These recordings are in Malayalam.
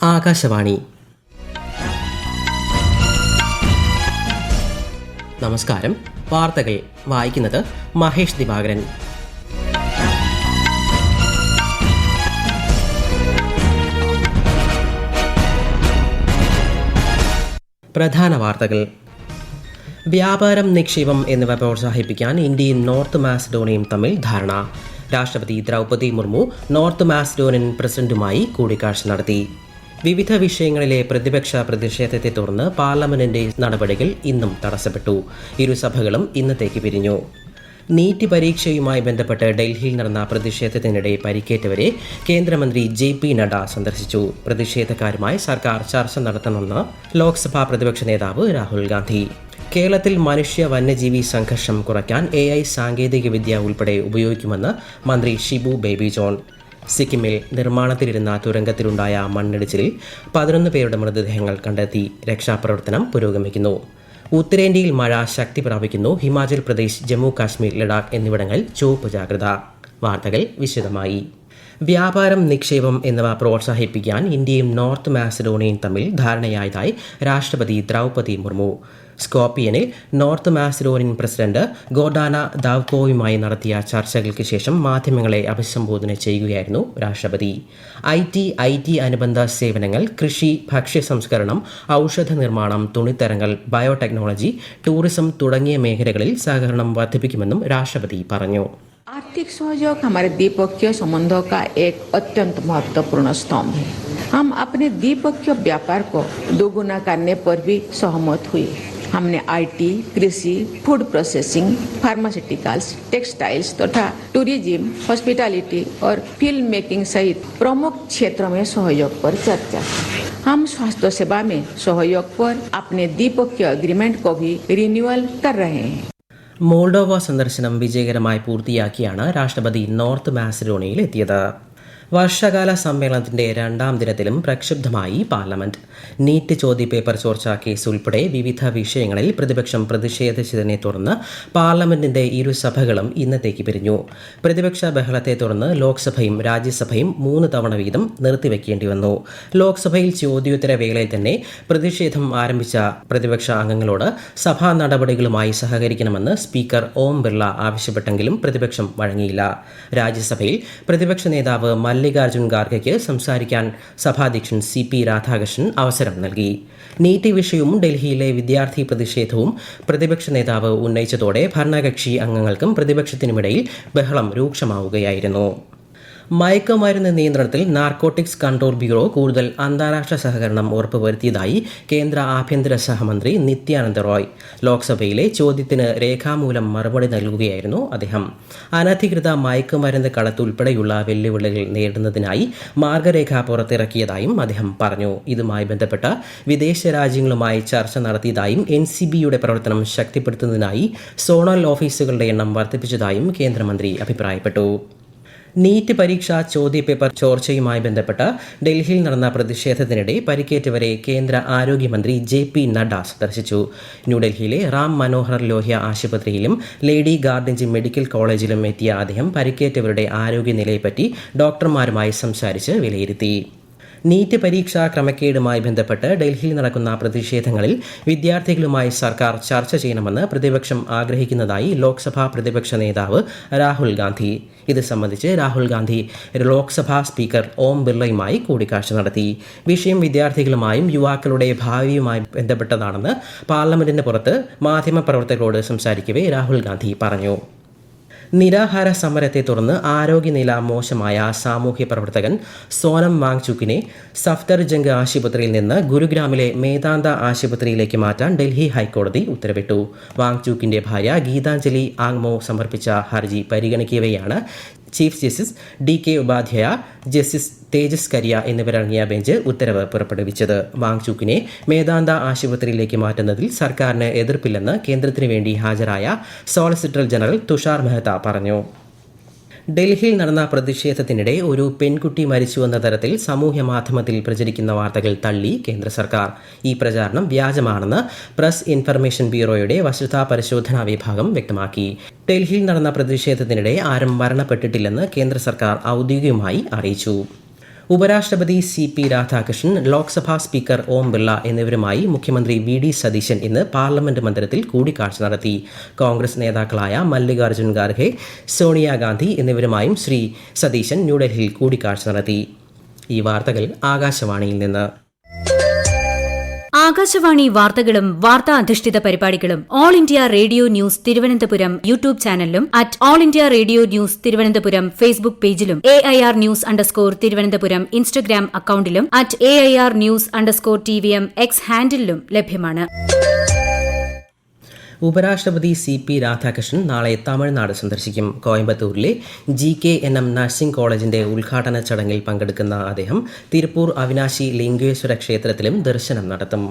ആകാശവാണി. നമസ്കാരം. വാർത്തകൾ വായിക്കുന്നത് മഹേഷ് ദിവാകരൻ. പ്രധാന വാർത്തകൾ. വ്യാപാരം, നിക്ഷേപം എന്നിവ പ്രോത്സാഹിപ്പിക്കാൻ ഇന്ത്യയും നോർത്ത് മാസിഡോണിയയും തമ്മിൽ ധാരണ. രാഷ്ട്രപതി ദ്രൗപദി മുർമു നോർത്ത് മാസിഡോണിയൻ പ്രസിഡന്റുമായി കൂടിക്കാഴ്ച നടത്തി. വിവിധ വിഷയങ്ങളിലെ പ്രതിപക്ഷ പ്രതിഷേധത്തെ തുടർന്ന് പാർലമെന്റിന്റെ നടപടികൾ ഇന്നും തടസ്സപ്പെട്ടു. ഇരുസഭകളും ഇന്നത്തേക്ക് പിരിഞ്ഞു. നീറ്റ് പരീക്ഷയുമായി ബന്ധപ്പെട്ട് ഡൽഹിയിൽ നടന്ന പ്രതിഷേധത്തിനിടെ പരിക്കേറ്റവരെ കേന്ദ്രമന്ത്രി JP നഡ്ഡ സന്ദർശിച്ചു. പ്രതിഷേധക്കാരുമായി സർക്കാർ ചർച്ച നടത്തണമെന്ന് ലോക്സഭാ പ്രതിപക്ഷ നേതാവ് രാഹുൽ ഗാന്ധി. കേരളത്തിൽ മനുഷ്യ വന്യജീവി സംഘർഷം കുറയ്ക്കാൻ AI സാങ്കേതികവിദ്യ ഉൾപ്പെടെ ഉപയോഗിക്കുമെന്ന് മന്ത്രി ഷിബു ബേബി ജോൺ. സിക്കിമിൽ നിർമ്മാണത്തിലിരുന്ന തുരങ്കത്തിലുണ്ടായ മണ്ണിടിച്ചിലിൽ 11 പേരുടെ മൃതദേഹങ്ങൾ കണ്ടെത്തി. രക്ഷാപ്രവർത്തനം പുരോഗമിക്കുന്നു. ഉത്തരേന്ത്യയിൽ മഴ ശക്തി പ്രാപിക്കുന്നു. ഹിമാചൽ പ്രദേശ്, ജമ്മു കാശ്മീർ, ലഡാക്ക് എന്നിവിടങ്ങളിൽ ചുവപ്പ് ജാഗ്രത. വാർത്തകൾ വിശദമായി. വ്യാപാരം, നിക്ഷേപം എന്നിവ പ്രോത്സാഹിപ്പിക്കാൻ ഇന്ത്യയും നോർത്ത് മാസിഡോണിയയും തമ്മിൽ ധാരണയായതായി രാഷ്ട്രപതി ദ്രൗപദി മുർമു. സ്കോപ്പിയനിൽ നോർത്ത് മാസിഡോണിയൻ പ്രസിഡന്റ് ഗോർഡാന ദാവ്കോയുമായി നടത്തിയ ചർച്ചകൾക്ക് ശേഷം മാധ്യമങ്ങളെ അഭിസംബോധന ചെയ്യുകയായിരുന്നു രാഷ്ട്രപതി. IT അനുബന്ധ സേവനങ്ങൾ, കൃഷി, ഭക്ഷ്യ സംസ്കരണം, ഔഷധ നിർമ്മാണം, തുണിത്തരങ്ങൾ, ബയോടെക്നോളജി, ടൂറിസം തുടങ്ങിയ മേഖലകളിൽ സഹകരണം വർദ്ധിപ്പിക്കുമെന്നും രാഷ്ട്രപതി പറഞ്ഞു. आर्थिक सहयोग हमारे द्विपक्षीय संबंधों का एक अत्यंत महत्वपूर्ण स्तंभ है. हम अपने द्विपक्षीय व्यापार को दोगुना करने पर भी सहमत हुए. हमने IT, कृषि, फूड प्रोसेसिंग, फार्मास्यूटिकल्स, टेक्सटाइल्स तथा टूरिज्म, हॉस्पिटैलिटी और फिल्म मेकिंग सहित प्रमुख क्षेत्रों में सहयोग पर चर्चा. हम स्वास्थ्य सेवा में सहयोग पर अपने द्विपक्षीय एग्रीमेंट को भी रिन्यूअल कर रहे हैं. മോൾഡോവ സന്ദർശനം വിജയകരമായി പൂർത്തിയാക്കിയാണ് രാഷ്ട്രപതി നോർത്ത് മാസിഡോണിയയിൽ എത്തിയത്. വർഷകാല സമ്മേളനത്തിന്റെ 2ാം ദിനത്തിലും പ്രക്ഷുബ്ധമായി പാർലമെന്റ്. നീറ്റ് ചോദ്യപേപ്പർ ചോർച്ചാ കേസ് ഉൾപ്പെടെ വിവിധ വിഷയങ്ങളിൽ പ്രതിപക്ഷം പ്രതിഷേധിച്ചതിനെ തുടർന്ന് പാർലമെന്റിന്റെ ഇരുസഭകളും ഇന്നത്തേക്ക് പിരിഞ്ഞു. പ്രതിപക്ഷ ബഹളത്തെ തുടർന്ന് ലോക്സഭയും രാജ്യസഭയും 3 തവണ വീതം നിർത്തിവെക്കേണ്ടി വന്നു. ലോക്സഭയിൽ ചോദ്യോത്തര വേളയിൽ തന്നെ പ്രതിഷേധം ആരംഭിച്ച പ്രതിപക്ഷ അംഗങ്ങളോട് സഭാ നടപടികളുമായി സഹകരിക്കണമെന്ന് സ്പീക്കർ ഓം ബിർള ആവശ്യപ്പെട്ടെങ്കിലും പ്രതിപക്ഷം വഴങ്ങിയില്ല. രാജ്യസഭയിൽ പ്രതിപക്ഷ നേതാവ് മല്ലികാർജുൻ ഖാർഗെയ്ക്ക് സംസാരിക്കാൻ സഭാധ്യക്ഷൻ CP രാധാകൃഷ്ണൻ അവസരം നൽകി. നീറ്റ് വിഷയവും ഡൽഹിയിലെ വിദ്യാർത്ഥി പ്രതിഷേധവും പ്രതിപക്ഷ നേതാവ് ഉന്നയിച്ചതോടെ ഭരണകക്ഷി അംഗങ്ങൾക്കും പ്രതിപക്ഷത്തിനുമിടയിൽ ബഹളം രൂക്ഷമാവുകയായിരുന്നു. മയക്കുമരുന്ന് നിയന്ത്രണത്തിൽ നാർക്കോട്ടിക്സ് കൺട്രോൾ ബ്യൂറോ കൂടുതൽ അന്താരാഷ്ട്ര സഹകരണം ഉറപ്പുവരുത്തിയതായി കേന്ദ്ര ആഭ്യന്തര സഹമന്ത്രി നിത്യാനന്ദ റോയ്. ലോക്സഭയിലെ ചോദ്യത്തിന് രേഖാമൂലം മറുപടി നൽകുകയായിരുന്നു അദ്ദേഹം. അനധികൃത മയക്കുമരുന്ന് കടത്ത് ഉൾപ്പെടെയുള്ള വെല്ലുവിളികൾ നേരിടുന്നതിനായി മാർഗരേഖ പുറത്തിറക്കിയതായും അദ്ദേഹം പറഞ്ഞു. ഇതുമായി ബന്ധപ്പെട്ട വിദേശ രാജ്യങ്ങളുമായി ചർച്ച നടത്തിയതായും NCBയുടെ പ്രവർത്തനം ശക്തിപ്പെടുത്തുന്നതിനായി സോണൽ ഓഫീസുകളുടെ എണ്ണം വർദ്ധിപ്പിച്ചതായും കേന്ദ്രമന്ത്രി അഭിപ്രായപ്പെട്ടു. നീറ്റ് പരീക്ഷാ ചോദ്യപേപ്പർ ചോർച്ചയുമായി ബന്ധപ്പെട്ട് ഡൽഹിയിൽ നടന്ന പ്രതിഷേധത്തിനിടെ പരിക്കേറ്റവരെ കേന്ദ്ര ആരോഗ്യമന്ത്രി JP നഡ്ഡ സന്ദർശിച്ചു. ന്യൂഡൽഹിയിലെ റാം മനോഹർ ലോഹ്യ ആശുപത്രിയിലും ലേഡി ഗാർഡൻജ് മെഡിക്കൽ കോളേജിലും എത്തിയ അദ്ദേഹം പരിക്കേറ്റവരുടെ ആരോഗ്യനിലയെപ്പറ്റി ഡോക്ടർമാരുമായി സംസാരിച്ച് വിലയിരുത്തി. നീറ്റ് പരീക്ഷാ ക്രമക്കേടുമായി ബന്ധപ്പെട്ട് ഡൽഹിയിൽ നടക്കുന്ന പ്രതിഷേധങ്ങളിൽ വിദ്യാർത്ഥികളുമായി സർക്കാർ ചർച്ച ചെയ്യണമെന്ന് പ്രതിപക്ഷം ആഗ്രഹിക്കുന്നതായി ലോക്സഭാ പ്രതിപക്ഷ നേതാവ് രാഹുൽ ഗാന്ധി. ഇത് സംബന്ധിച്ച് രാഹുൽ ഗാന്ധി ലോക്സഭാ സ്പീക്കർ ഓം ബിർളയുമായി കൂടിക്കാഴ്ച നടത്തി. വിഷയം വിദ്യാർത്ഥികളുമായും യുവാക്കളുടെ ഭാവിയുമായി ബന്ധപ്പെട്ടതാണെന്ന് പാർലമെന്റിന് പുറത്ത് മാധ്യമപ്രവർത്തകരോട് സംസാരിക്കവേ രാഹുൽ ഗാന്ധി പറഞ്ഞു. നിരാഹാര സമരത്തെ തുടർന്ന് ആരോഗ്യനില മോശമായ സാമൂഹ്യ പ്രവർത്തകൻ സോനം വാങ്ചുക്കിനെ സഫ്ദർജംഗ് ആശുപത്രിയിൽ നിന്ന് ഗുരുഗ്രാമിലെ മേദാന്ത ആശുപത്രിയിലേക്ക് മാറ്റാൻ ഡൽഹി ഹൈക്കോടതി ഉത്തരവിട്ടു. വാങ്ചുക്കിന്റെ ഭാര്യ ഗീതാഞ്ജലി ആങ്മോ സമർപ്പിച്ച ഹർജി പരിഗണിക്കവെയാണ് chief justice DK Upadhyaya, justice Tejas Kariya എന്നിവരടങ്ങിയ ബെഞ്ച് ഉത്തരവ് പുറപ്പെടുവിച്ചത്. വാങ്ചുക്കിനെ മേദാന്ത ആശുപത്രിയിലേക്ക് മാറ്റുന്നതിൽ സർക്കാരിന് എതിർപ്പില്ലെന്ന് കേന്ദ്രത്തിനു വേണ്ടി ഹാജരായ സോളിസിറ്റർ ജനറൽ തുഷാർ മെഹ്ത പറഞ്ഞു. ഡൽഹിയിൽ നടന്ന പ്രതിഷേധത്തിനിടെ ഒരു പെൺകുട്ടി മരിച്ചുവെന്ന തരത്തിൽ സമൂഹ മാധ്യമത്തിൽ പ്രചരിക്കുന്ന വാർത്തകൾ തള്ളി കേന്ദ്ര സർക്കാർ. ഈ പ്രചാരണം വ്യാജമാണെന്ന് പ്രസ് ഇൻഫർമേഷൻ ബ്യൂറോയുടെ വസ്തുതാ പരിശോധനാ വിഭാഗം വ്യക്തമാക്കി. ഡൽഹിയിൽ നടന്ന പ്രതിഷേധത്തിനിടെ ആരും മരണപ്പെട്ടിട്ടില്ലെന്ന് കേന്ദ്ര സർക്കാർ ഔദ്യോഗികമായി അറിയിച്ചു. ഉപരാഷ്ട്രപതി CP രാധാകൃഷ്ണൻ, ലോക്സഭാ സ്പീക്കർ ഓം ബിർള എന്നിവരുമായി മുഖ്യമന്ത്രി VD സതീശൻ ഇന്ന് പാർലമെന്റ് മന്ദിരത്തിൽ കൂടിക്കാഴ്ച നടത്തി. കോൺഗ്രസ് നേതാക്കളായ മല്ലികാർജ്ജുൻ ഖാർഗെ, സോണിയാഗാന്ധി എന്നിവരുമായും ശ്രീ സതീശൻ ന്യൂഡൽഹിയിൽ കൂടിക്കാഴ്ച നടത്തി. ഈ വാർത്തകൾ ആകാശവാണിയിൽ നിന്ന്. ആകാശവാണി വാർത്തകളും വാർത്താ അധിഷ്ഠിത പരിപാടികളും all India radio news Thiruvananthapuram YouTube ചാനലിലും all India radio news Thiruvananthapuram Facebook പേജിലും AIR ന്യൂസ് _തിരുവനന്തപുരം ഇൻസ്റ്റഗ്രാം അക്കൌണ്ടിലും @AIR ന്യൂസ് _TVM X ഹാൻഡിലും ലഭ്യമാണ്. ഉപരാഷ്ട്രപതി CP രാധാകൃഷ്ണൻ നാളെ തമിഴ്നാട് സന്ദർശിക്കും. കോയമ്പത്തൂരിലെ GKNM നഴ്സിംഗ് കോളേജിന്റെ ഉദ്ഘാടന ചടങ്ങിൽ പങ്കെടുക്കുന്ന അദ്ദേഹം തിരുപ്പൂർ അവിനാശി ലിംഗേശ്വര ക്ഷേത്രത്തിലും ദർശനം നടത്തും.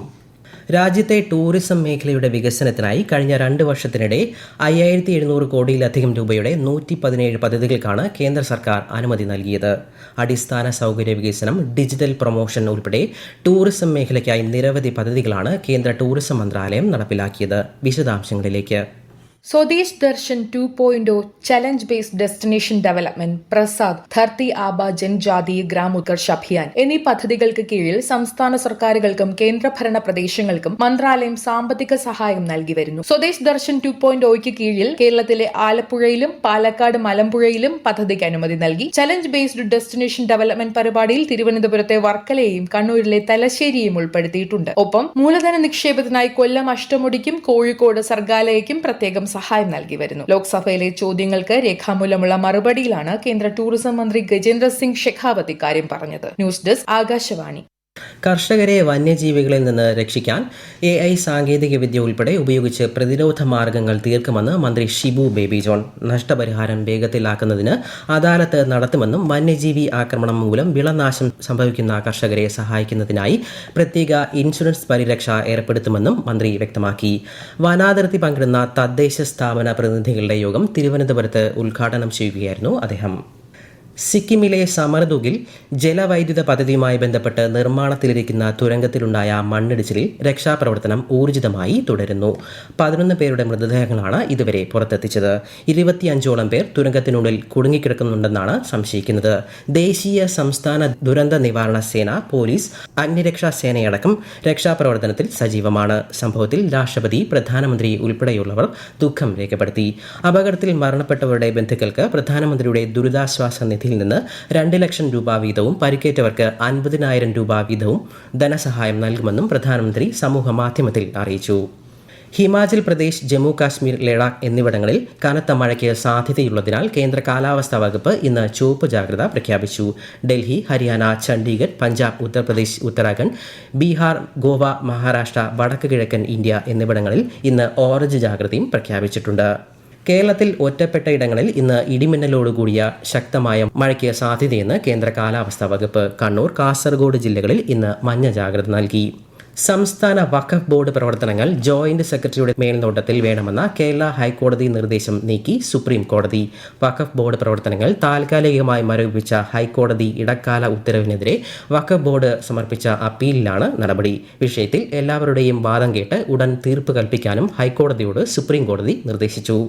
രാജ്യത്തെ ടൂറിസം മേഖലയുടെ വികസനത്തിനായി കഴിഞ്ഞ 2 വർഷത്തിനിടെ 5700 കോടിയിലധികം രൂപയുടെ 117 പദ്ധതികൾക്കാണ് കേന്ദ്ര സർക്കാർ അനുമതി നൽകിയത്. അടിസ്ഥാന സൗകര്യ വികസനം, ഡിജിറ്റൽ പ്രൊമോഷൻ ഉൾപ്പെടെ ടൂറിസം മേഖലയ്ക്കായി നിരവധി പദ്ധതികളാണ് കേന്ദ്ര ടൂറിസം മന്ത്രാലയം നടപ്പിലാക്കിയത്. വിശദാംശങ്ങളിലേക്ക്. Swadesh Darshan 2.0 challenge based destination development, Prasad, Dharti Aaba Janjati Gram Utkarsh Abhiyan എന്നീ പദ്ധതികൾക്ക് കീഴിൽ സംസ്ഥാന സർക്കാരുകൾക്കും കേന്ദ്രഭരണ പ്രദേശങ്ങൾക്കും മന്ത്രാലയം സാമ്പത്തിക സഹായം നൽകി വരുന്നു. സ്വദേശ് ദർശൻ 2.0യ്ക്ക് കീഴിൽ കേരളത്തിലെ ആലപ്പുഴയിലും പാലക്കാട് മലമ്പുഴയിലും പദ്ധതിക്ക് അനുമതി നൽകി. ചലഞ്ച് ബേസ്ഡ് ഡെസ്റ്റിനേഷൻ ഡെവലപ്മെന്റ് പരിപാടിയിൽ തിരുവനന്തപുരത്തെ വർക്കലയെയും കണ്ണൂരിലെ തലശ്ശേരിയും ഉൾപ്പെടുത്തിയിട്ടുണ്ട്. ഒപ്പം മൂലധന നിക്ഷേപത്തിനായി കൊല്ലം അഷ്ടമുടിക്കും കോഴിക്കോട് സർഗാലയയ്ക്കും പ്രത്യേകം സഹായം നൽകി വരുന്നു. ലോക്സഭയിലെ ചോദ്യങ്ങൾക്ക് രേഖാമൂലമുള്ള മറുപടിയിലാണ് കേന്ദ്ര ടൂറിസം മന്ത്രി ഗജേന്ദ്ര സിംഗ് ഷെഖാവത്ത് ഇക്കാര്യം പറഞ്ഞത്. News desk Akashvani. കർഷകരെ വന്യജീവികളിൽ നിന്ന് രക്ഷിക്കാൻ AI സാങ്കേതികവിദ്യ ഉൾപ്പെടെ ഉപയോഗിച്ച് പ്രതിരോധ മാർഗങ്ങൾ തീർക്കുമെന്ന് മന്ത്രി ഷിബു ബേബി ജോൺ. നഷ്ടപരിഹാരം വേഗത്തിലാക്കുന്നതിന് അദാലത്ത് നടത്തുമെന്നും വന്യജീവി ആക്രമണം മൂലം വിളനാശം സംഭവിക്കുന്ന കർഷകരെ സഹായിക്കുന്നതിനായി പ്രത്യേക ഇൻഷുറൻസ് പരിരക്ഷ ഏർപ്പെടുത്തുമെന്നും മന്ത്രി വ്യക്തമാക്കി. വനാതിർത്തി പങ്കിടുന്ന തദ്ദേശ സ്ഥാപന പ്രതിനിധികളുടെ യോഗം തിരുവനന്തപുരത്ത് ഉദ്ഘാടനം ചെയ്യുകയായിരുന്നു അദ്ദേഹം. സിക്കിമിലെ സമർദുഗിൽ ജലവൈദ്യുത പദ്ധതിയുമായി ബന്ധപ്പെട്ട് നിർമ്മാണത്തിലിരിക്കുന്ന തുരങ്കത്തിലുണ്ടായ മണ്ണിടിച്ചിലിൽ രക്ഷാപ്രവർത്തനം ഊർജിതമായി തുടരുന്നു. 11 പേരുടെ മൃതദേഹങ്ങളാണ് ഇതുവരെ പുറത്തെത്തിച്ചത്. 25ഓളം പേർ തുരങ്കത്തിനുള്ളിൽ കുടുങ്ങിക്കിടക്കുന്നുണ്ടെന്നാണ് സംശയിക്കുന്നത്. ദേശീയ സംസ്ഥാന ദുരന്ത നിവാരണ സേന, പോലീസ്, അഗ്നിരക്ഷാ സേനയടക്കം രക്ഷാപ്രവർത്തനത്തിൽ സജീവമാണ്. സംഭവത്തിൽ രാഷ്ട്രപതി, പ്രധാനമന്ത്രി ഉൾപ്പെടെയുള്ളവർ ദുഃഖം രേഖപ്പെടുത്തി. അപകടത്തിൽ മരണപ്പെട്ടവരുടെ ബന്ധുക്കൾക്ക് പ്രധാനമന്ത്രിയുടെ ദുരിതാശ്വാസ നിധിയിൽ നിന്ന് 2 ലക്ഷം രൂപ വീതവും പരിക്കേറ്റവർക്ക് 50,000 രൂപ വീതവും ധനസഹായം നൽകുമെന്നും പ്രധാനമന്ത്രി സമൂഹ മാധ്യമത്തിൽ അറിയിച്ചു. ഹിമാചൽ പ്രദേശ്, ജമ്മു കാശ്മീർ, ലഡാക്ക് എന്നിവിടങ്ങളിൽ കനത്ത മഴയ്ക്ക് സാധ്യതയുള്ളതിനാൽ കേന്ദ്ര കാലാവസ്ഥാ വകുപ്പ് ഇന്ന് ചുവപ്പ് ജാഗ്രത പ്രഖ്യാപിച്ചു. ഡൽഹി, ഹരിയാന, ചണ്ഡീഗഡ്, പഞ്ചാബ്, ഉത്തർപ്രദേശ്, ഉത്തരാഖണ്ഡ്, ബീഹാർ, ഗോവ, മഹാരാഷ്ട്ര, വടക്ക് കിഴക്കൻ ഇന്ത്യ എന്നിവിടങ്ങളിൽ ഇന്ന് ഓറഞ്ച് ജാഗ്രതയും പ്രഖ്യാപിച്ചിട്ടുണ്ട്. കേരളത്തിൽ ഒറ്റപ്പെട്ട ഇടങ്ങളിൽ ഇന്ന് ഇടിമിന്നലോടുകൂടിയ ശക്തമായ മഴയ്ക്ക് സാധ്യതയെന്ന് കേന്ദ്ര കാലാവസ്ഥാ വകുപ്പ്. കണ്ണൂർ, കാസർഗോഡ് ജില്ലകളിൽ ഇന്ന് മഞ്ഞ ജാഗ്രത നൽകി. സംസ്ഥാന വഖഫ് ബോർഡ് പ്രവർത്തനങ്ങൾ ജോയിന്റ് സെക്രട്ടറിയുടെ മേൽനോട്ടത്തിൽ വേണമെന്ന കേരള ഹൈക്കോടതി നിർദ്ദേശം നീക്കി സുപ്രീം കോടതി. വഖഫ് ബോർഡ് പ്രവർത്തനങ്ങൾ താൽക്കാലികമായി മരവിപ്പിച്ച ഹൈക്കോടതി ഇടക്കാല ഉത്തരവിനെതിരെ വഖഫ് ബോർഡ് സമർപ്പിച്ച അപ്പീലിലാണ് നടപടി. വിഷയത്തിൽ എല്ലാവരുടെയും വാദം കേട്ട് ഉടൻ തീർപ്പ് കൽപ്പിക്കാനും ഹൈക്കോടതിയോട് സുപ്രീം കോടതി നിർദ്ദേശിച്ചു.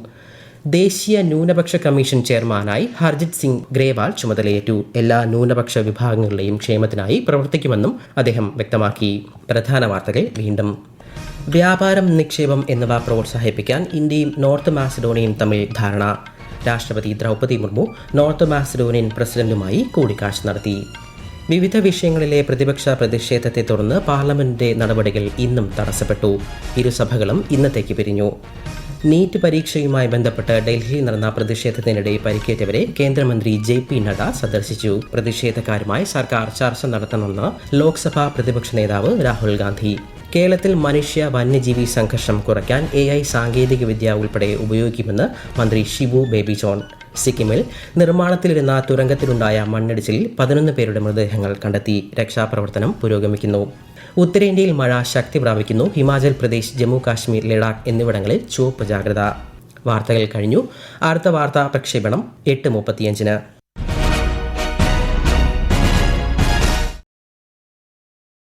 ദേശീയ ന്യൂനപക്ഷ കമ്മീഷൻ ചെയർമാനായി ഹർജിത് സിംഗ് ഗ്രേവാൾ ചുമതലയേറ്റു. എല്ലാ ന്യൂനപക്ഷ വിഭാഗങ്ങളുടെയും ക്ഷേമത്തിനായി പ്രവർത്തിക്കുമെന്നും അദ്ദേഹം വ്യക്തമാക്കി. പ്രധാന വാർത്തകൾ വീണ്ടും. വ്യാപാരം, നിക്ഷേപം എന്നിവ പ്രോത്സാഹിപ്പിക്കാൻ ഇന്ത്യയും നോർത്ത് മാസിഡോണിയയും തമ്മിൽ ധാരണ. രാഷ്ട്രപതി ദ്രൗപദി മുർമു നോർത്ത് മാസിഡോണിയൻ പ്രസിഡന്റുമായി കൂടിക്കാഴ്ച നടത്തി. വിവിധ വിഷയങ്ങളിലെ പ്രതിപക്ഷ പ്രതിഷേധത്തെ തുടർന്ന് പാർലമെന്റിന്റെ നടപടികൾ ഇന്നും തടസ്സപ്പെട്ടു. ഇരുസഭകളും ഇന്നത്തേക്ക് പിരിഞ്ഞു. നീറ്റ് പരീക്ഷയുമായി ബന്ധപ്പെട്ട് ഡൽഹിയിൽ നടന്ന പ്രതിഷേധത്തിനിടെ പരിക്കേറ്റവരെ കേന്ദ്രമന്ത്രി JP നഡ്ഡ സന്ദർശിച്ചു. പ്രതിഷേധക്കാരുമായി സർക്കാർ ചർച്ച നടത്തണമെന്ന് ലോക്സഭാ പ്രതിപക്ഷ നേതാവ് രാഹുൽ ഗാന്ധി. കേരളത്തിൽ മനുഷ്യ വന്യജീവി സംഘർഷം കുറയ്ക്കാൻ AI സാങ്കേതികവിദ്യ ഉൾപ്പെടെ ഉപയോഗിക്കുമെന്ന് മന്ത്രി ഷിബു ബേബി ജോൺ. സിക്കിമിൽ നിർമ്മാണത്തിലിരുന്ന തുരങ്കത്തിലുണ്ടായ മണ്ണിടിച്ചിലിൽ 11 പേരുടെ മൃതദേഹങ്ങൾ കണ്ടെത്തി. രക്ഷാപ്രവർത്തനം പുരോഗമിക്കുന്നു. ഉത്തരേന്ത്യയിൽ മഴ ശക്തി പ്രാപിക്കുന്നു. ഹിമാചൽ പ്രദേശ്, ജമ്മു കാശ്മീർ, ലഡാക്ക് എന്നിവിടങ്ങളിൽ ചുവപ്പ് ജാഗ്രത. വാർത്തകൾ കഴിഞ്ഞു. അടുത്ത വാർത്താ പ്രക്ഷേപണം 8:35.